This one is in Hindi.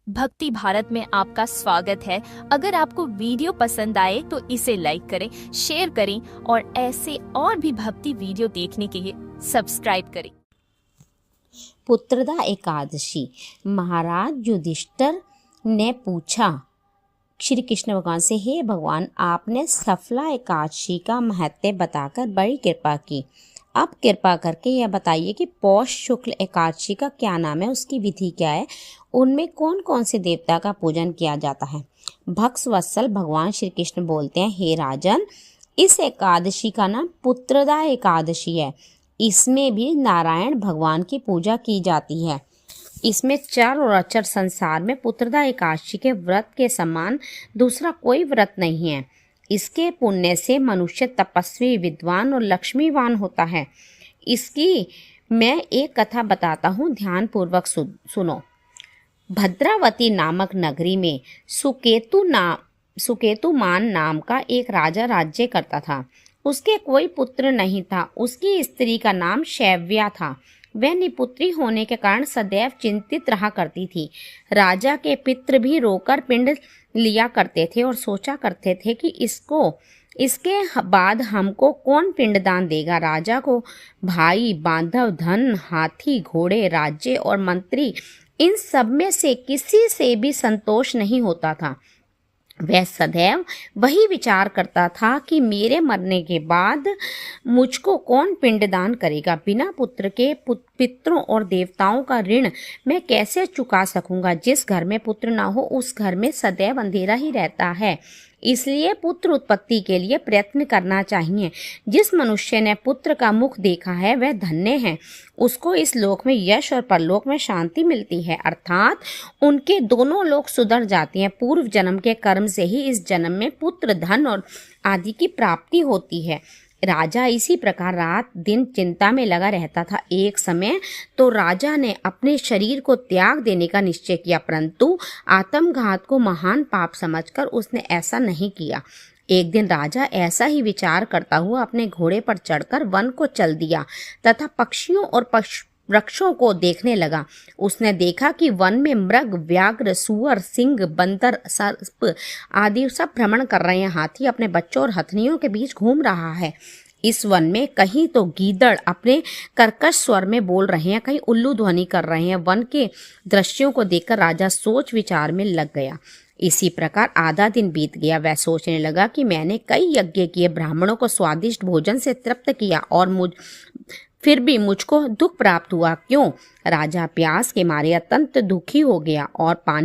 भक्ति भारत में आपका स्वागत है। अगर आपको वीडियो पसंद आए तो इसे लाइक करें, शेयर करें और ऐसे और भी भक्ति वीडियो देखने के लिए सब्सक्राइब करें। पुत्रदा एकादशी। महाराज युधिष्ठिर ने पूछा श्री कृष्ण भगवान से, हे भगवान, आपने सफला एकादशी का महत्व बताकर बड़ी कृपा की। अब कृपा करके यह बताइए कि पौष शुक्ल एकादशी का क्या नाम है, उसकी विधि क्या है, उनमें कौन कौन से देवता का पूजन किया जाता है। भक्तवत्सल भगवान श्री कृष्ण बोलते हैं, हे राजन, इस एकादशी का नाम पुत्रदा एकादशी है। इसमें भी नारायण भगवान की पूजा की जाती है। इसमें चर और अचर संसार में पुत्रदा एकादशी के व्रत के समान दूसरा कोई व्रत नहीं है। इसके पुण्य से मनुष्य तपस्वी, विद्वान और लक्ष्मीवान होता है। इसकी मैं एक कथा बताता हूँ, ध्यान पूर्वक सुनो। भद्रावती नामक नगरी में सुकेतुमान नाम का एक राजा राज्य करता था। उसके कोई पुत्र नहीं था। उसकी स्त्री का नाम शैव्या था। वह निपुत्री होने के कारण सदैव चिंतित रहा करती थी। राजा के पितृ भी रोकर पिंड लिया करते थे और सोचा करते थे कि इसके बाद हमको कौन पिंडदान देगा। राजा को भाई, बांधव, धन, हाथी, घोड़े, राज्य और मंत्री, इन सब में से किसी से भी संतोष नहीं होता था। वह सदैव वही विचार करता था कि मेरे मरने के बाद मुझको कौन पिंडदान करेगा। बिना पुत्र के पितरों और देवताओं का ऋण मैं कैसे चुका सकूंगा। जिस घर में पुत्र ना हो उस घर में सदैव अंधेरा ही रहता है। इसलिए पुत्र उत्पत्ति के लिए प्रयत्न करना चाहिए। जिस मनुष्य ने पुत्र का मुख देखा है वह धन्य है। उसको इस लोक में यश और परलोक में शांति मिलती है, अर्थात उनके दोनों लोक सुधर जाती हैं। पूर्व जन्म के कर्म से ही इस जन्म में पुत्र, धन और आदि की प्राप्ति होती है। राजा इसी प्रकार रात दिन चिंता में लगा रहता था। एक समय तो राजा ने अपने शरीर को त्याग देने का निश्चय किया, परंतु आत्मघात को महान पाप समझकर उसने ऐसा नहीं किया। एक दिन राजा ऐसा ही विचार करता हुआ अपने घोड़े पर चढ़कर वन को चल दिया तथा पक्षियों और वृक्षों को देखने लगा। उसने देखा कि वन में मृग, व्याघ्र, सुअर, सिंह, बंदर, सर्प आदि सब भ्रमण कर रहे हैं। हाथी अपने बच्चों और हथनियों के बीच घूम रहा है। इस वन में कहीं तो गीदड़ अपने कर्कश स्वर में बोल रहे हैं, कहीं उल्लू ध्वनि कर रहे हैं। वन के दृश्यों को देखकर राजा सोच विचार में लग गया। इसी प्रकार आधा दिन बीत गया। वह सोचने लगा कि मैंने कई यज्ञ किए, ब्राह्मणों को स्वादिष्ट भोजन से तृप्त किया और फिर भी मुझको दुख प्राप्त हुआ। क्यों? राजा प्यास के मारे अत्यंत दुखी हो गया और पानी